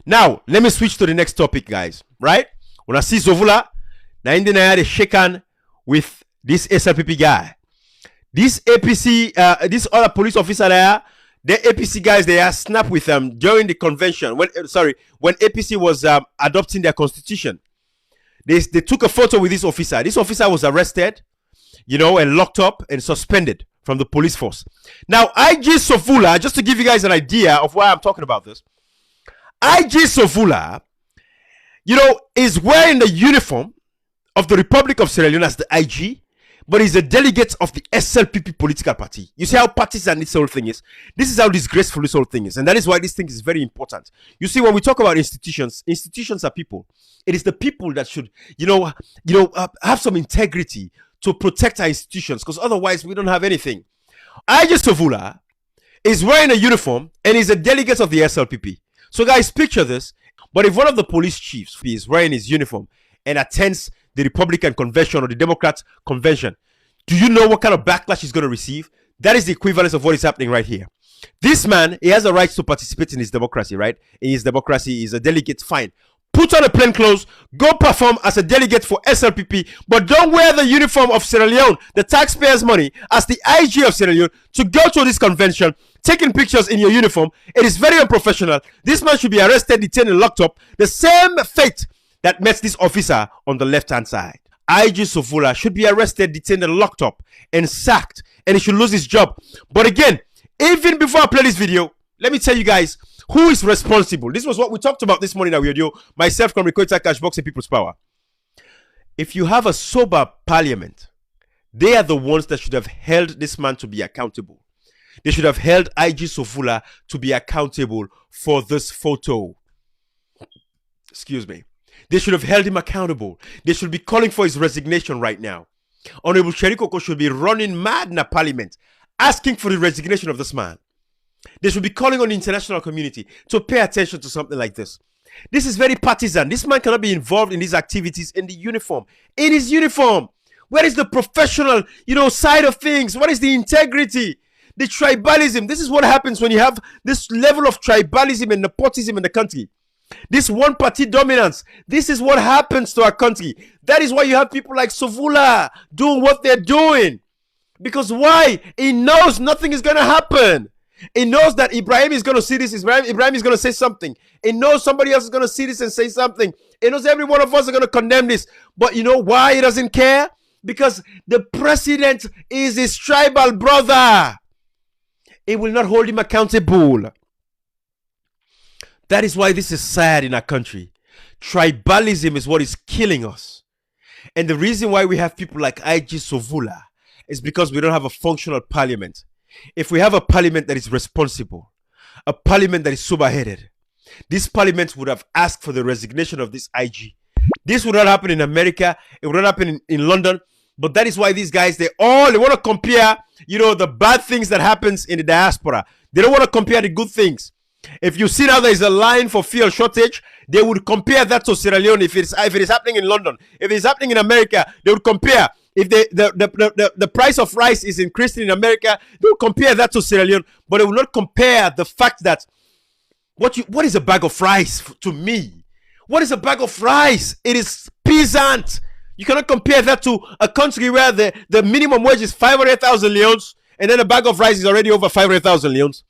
Now, let me switch to the next topic, guys. Right? When I see Zovula, now in the night, shake hand with this SLPP guy. This APC, this other police officer there, the APC guys, they are snapped with them during the convention. When APC was adopting their constitution. They took a photo with this officer. This officer was arrested, and locked up and suspended from the police force. Now, I.G. Sovula, just to give you guys an idea of why I'm talking about this, I.G. Sovula, is wearing the uniform of the Republic of Sierra Leone as the IG, but he's a delegate of the SLPP political party. You see how partisan this whole thing is? This is how disgraceful this whole thing is. And that is why this thing is very important. You see, when we talk about institutions are people. It is the people that should, have some integrity to protect our institutions, because otherwise we don't have anything. I.G. Sovula is wearing a uniform and is a delegate of the SLPP. So guys, picture this. But if one of the police chiefs is wearing his uniform and attends the Republican convention or the Democrat convention, do you know what kind of backlash he's going to receive? That is the equivalence of what is happening right here. This man, he has a right to participate in his democracy, right? In his democracy, he's a delegate, fine. Put on a plain clothes, go perform as a delegate for SLPP, but don't wear the uniform of Sierra Leone, the taxpayers' money, as the IG of Sierra Leone, to go to this convention, taking pictures in your uniform. It is very unprofessional. This man should be arrested, detained, and locked up. The same fate that met this officer on the left-hand side. I.G. Sovula should be arrested, detained, and locked up, and sacked, and he should lose his job. But again, even before I play this video, let me tell you guys who is responsible. This was what we talked about this morning at video. Myself, Koita Cashbox, and People's Power. If you have a sober parliament, they are the ones that should have held this man to be accountable. They should have held I.G. Sovula to be accountable for this photo. Excuse me. They should have held him accountable. They should be calling for his resignation right now. Honorable Cherikoko should be running mad in a parliament, asking for the resignation of this man. They should be calling on the international community to pay attention to something like this. This is very partisan. This man cannot be involved in these activities in the uniform. In his uniform. Where is the professional, side of things? What is the integrity? The tribalism. This is what happens when you have this level of tribalism and nepotism in the country. This one party dominance. This is what happens to our country. That is why you have people like Sovula doing what they're doing. Because why? He knows nothing is going to happen. He knows that Ibrahim is going to see this. Ibrahim is going to say something. He knows somebody else is going to see this and say something. He knows every one of us are going to condemn this. But you know why he doesn't care? Because the president is his tribal brother. He will not hold him accountable. That is why this is sad in our country. Tribalism is what is killing us. And the reason why we have people like I.G. Sovula is because we don't have a functional parliament. If we have a parliament that is responsible, a parliament that is sober-headed, this parliament would have asked for the resignation of this IG. This would not happen in America. It would not happen in London. But that is why these guys, they want to compare, the bad things that happens in the diaspora. They don't want to compare the good things. If you see now there is a line for fuel shortage, they would compare that to Sierra Leone if it is happening in London. If it's happening in America, they would compare. If the price of rice is increasing in America, they will compare that to Sierra Leone. But they will not compare the fact that what is a bag of rice to me? What is a bag of rice? It is peasant. You cannot compare that to a country where the minimum wage is 500,000 leones and then a bag of rice is already over 500,000 leones.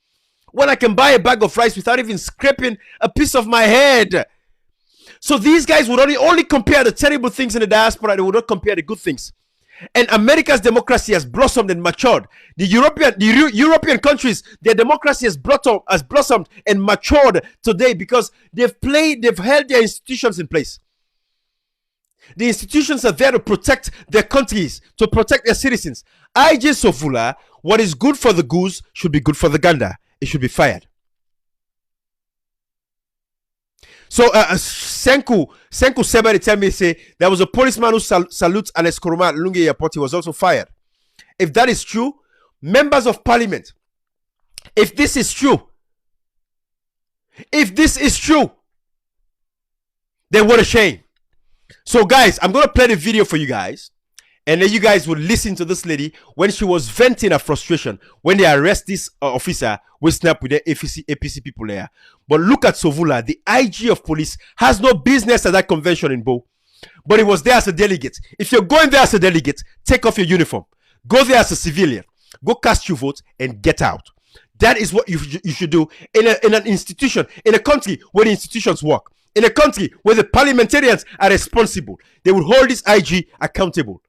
When I can buy a bag of rice without even scraping a piece of my head. So these guys would only compare the terrible things in the diaspora. They would not compare the good things. And America's democracy has blossomed and matured. The European countries, their democracy has blossomed and matured today because they've held their institutions in place. The institutions are there to protect their countries, to protect their citizens. I.G. Sovula, what is good for the goose should be good for the gander. It should be fired. So Senku Sebari tell me, say, there was a policeman who salutes Alex Koroma Lungi Airport. He was also fired. If that is true, members of parliament, if this is true, then what a shame. So guys, I'm going to play the video for you guys. And then you guys would listen to this lady when she was venting her frustration when they arrest this officer with snap with the APC people there. But look at Sovula, the IG of police has no business at that convention in Bo. But he was there as a delegate. If you're going there as a delegate, take off your uniform. Go there as a civilian. Go cast your vote and get out. That is what you should do in an institution, in a country where the institutions work. In a country where the parliamentarians are responsible. They will hold this IG accountable.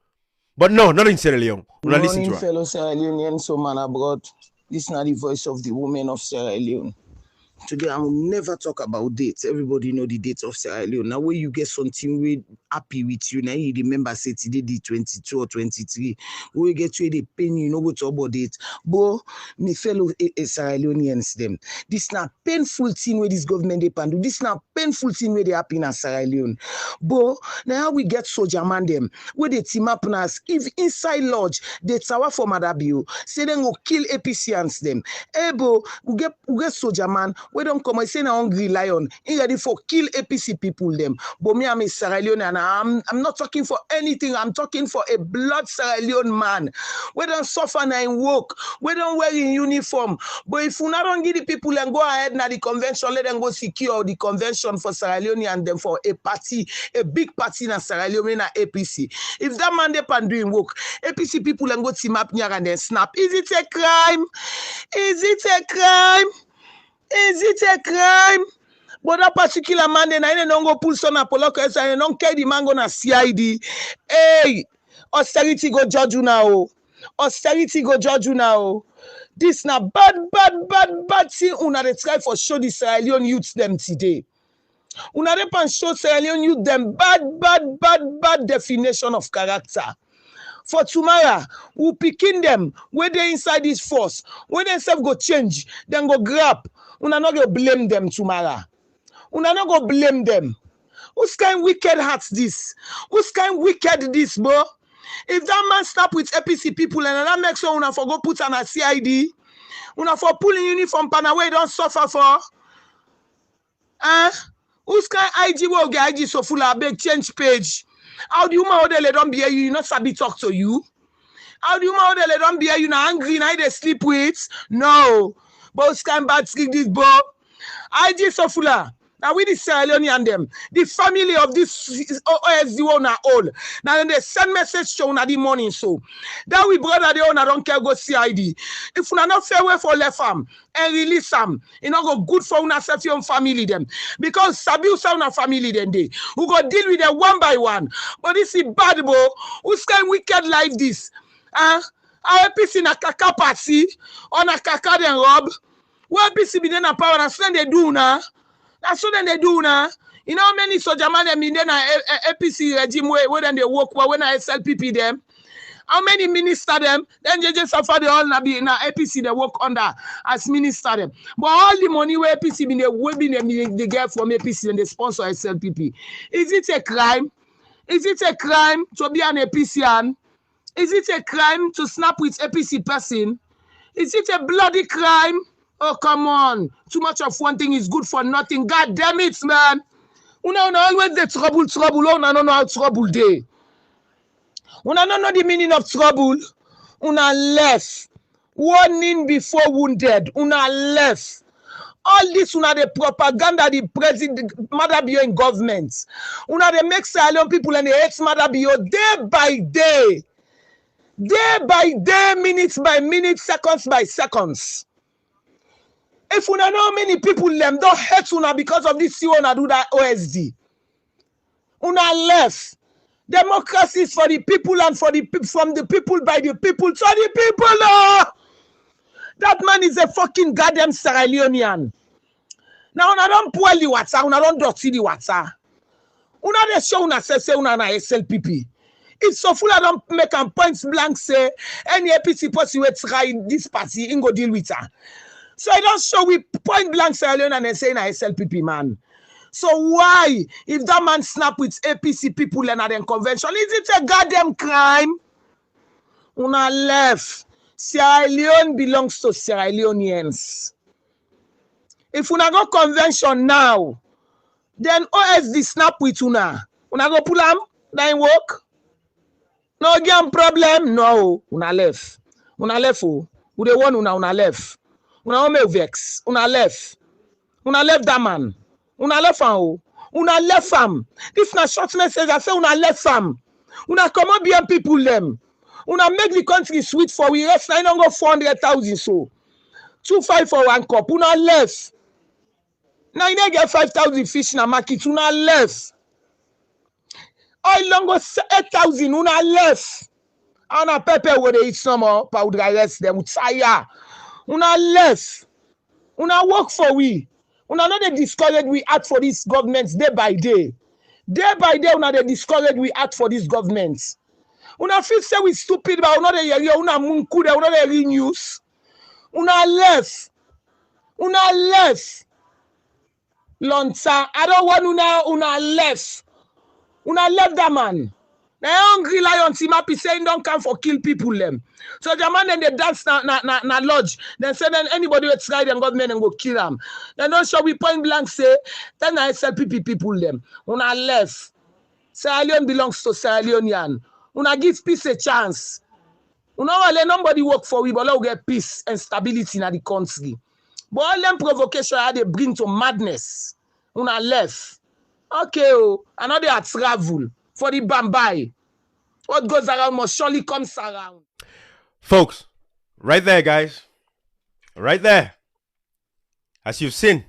But no, not in Sierra Leone. We're not listening to her. Fellow Sierra Leoneans, so man abroad. This is not the voice of the women of Sierra Leone. Today, I will never talk about dates. Everybody know the dates of Sierra Leone. Now, when you get something with happy with you, now you remember say today the 22 or 23. When you get to the pain, you know go talk about it. But my fellow Sierra Leoneans, them, this not painful thing where this government they can do. This not painful thing where they happen in Sierra Leone. But now we get soldier man them where they team up on us. If inside lodge they tower for Madabio, say then go kill APCians them. Hey, bro, we get soldier man. We don't come and say na hungry lion. He ready for kill APC people them. But me, I'm a Sierra Leone and I'm not talking for anything. I'm talking for a blood Sierra Leone man. We don't suffer na in work. We don't wear in uniform. But if we not don't give the people and go ahead na the convention, let them go secure the convention for Sierra Leone and then for a party, a big party na Sierra Leone na APC. If that man they pan doing work, APC people and go team up near and then snap. Is it a crime? Is it a crime? Is it a crime? But that particular man, then I don't go pull son Apollo, I don't care the man gonna CID. Hey, austerity go judge you now. Austerity go judge you now. This na bad thing. Una they try for show the Sierra Leone youth them today. Una they pan show Sierra Leone youth them bad definition of character. For tomorrow, we picking them where they inside this force. When they self go change, then go grab. Una not go blame them tomorrow. Una not go blame them. Whose kind wicked hearts this? Whose kind wicked this, bro? If that man snap with APC people and that makes sure una for go put on a CID, una for pulling uniform pan away don't suffer for. Whose kind IG will get IG so full of big change page? How do you know they don't be here? You not sabi talk to you? How do you know they don't be here? You not angry? Now they sleep with? No. But kind bad sleep this boy. IG Sofula. Now with the Sierra Leone and them, the family of this OSD owner all. Now they send message to una the morning so. That we brother the owner don't care go CID. If una not fair way for left arm and release them, it not go good for una self your family them. Because sabi una family then they who go deal with them one by one. But this is bad boy. Who's kind wicked like this? Our PC na kaka party on a kaka then rob. Where PC be then a power and so they do now. That's what they do now. You know how many soldier man them in then a APC regime where then they work when I SLPP them. How many minister them? Then they just suffer the all be in APC they work under as minister them. But all the money where APC been they get from APC and they sponsor SLPP. Is it a crime? Is it a crime to be an APCian? Is it a crime to snap with APC person? Is it a bloody crime? Oh, come on. Too much of one thing is good for nothing. God damn it, man. Una always the trouble. Una don't know how trouble day. Una don't know the meaning of trouble. Una left. Warning before wounded. Una left. All this, una the propaganda, the president, Madabio in government. Una they make Sierra Leone people and they hate Madabio day by day. Day by day, minutes by minutes, seconds by seconds. If una know how many people them don't hate una because of this una do that OSD. Una left. Democracy is for the people and from the people by the people to the people. Oh! That man is a fucking goddamn Sierra Leonean. Now una don't spoil the water, una don't dirty the water. Una they show una say una na SLPP. If so full don't make a points blank say any APC person will try this party and go deal with her. So I don't show we point blank Sierra Leone and they say na SLPP man. So why, if that man snap with APC people and at the convention, is it a goddamn crime? Una left. Sierra Leone belongs to Sierra Leoneans. If una go convention now, then OSD snap with una. Una go pull am, that ain't work. No game problem. No, una left. Una left. Oh, who they want una left. Una make vex. Una left. Una left that man. Una left am. Oh, una left am. This na short message. I say una left am. Una come on behind people them. Una make the country sweet for we. Rest na don't go 400,000 so. 2.5 for one cup. Una left. Now you get 5,000 fish in a market. Una left. Oil long go 8,000. Una left. And a pepper where they eat some more powder rest them with fire. Una left. Una work for we. Una not they discourage we act for these governments day by day. Day by day, una they discourage we act for these governments. Una feel say we stupid, but una they hear una munku, una they read news. Una left. Una left. Lonsa, I don't want una left. Una left that man. Now hungry lion team happy saying don't come for kill people them. So the man then they dance na lodge. Then say then anybody will try them government and go kill them. Then don't show we point blank say then I SLPP people them. Una left. Sierra Leone belongs to Sierra Leonean. Una give peace a chance. Una let nobody work for we, but let we get peace and stability in the country. But all them provocation they bring to madness. Una left. Okay, oh, another at travel for the Bambai. What goes around must surely comes around. Folks, right there, guys. Right there. As you've seen.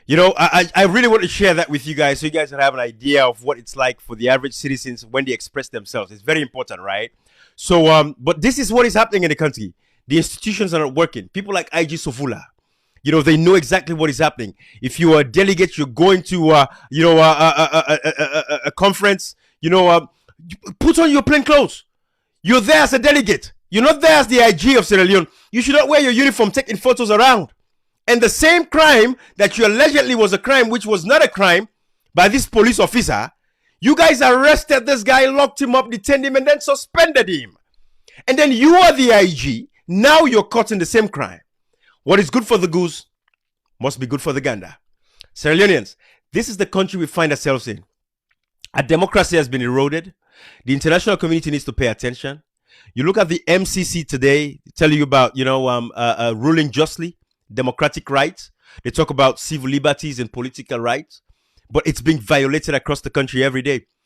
You know, I really want to share that with you guys so you guys can have an idea of what it's like for the average citizens when they express themselves. It's very important, right? So, but this is what is happening in the country. The institutions are not working. People like I.G. You know, they know exactly what is happening. If you are a delegate, you're going to, a conference, put on your plain clothes. You're there as a delegate. You're not there as the IG of Sierra Leone. You should not wear your uniform taking photos around. And the same crime that you allegedly was a crime, which was not a crime by this police officer, you guys arrested this guy, locked him up, detained him, and then suspended him. And then you are the IG. Now you're caught in the same crime. What is good for the goose must be good for the gander. Sierra Leoneans, this is the country we find ourselves in. Our democracy has been eroded. The international community needs to pay attention. You look at the MCC today, tell you about, ruling justly, democratic rights. They talk about civil liberties and political rights, but it's being violated across the country every day.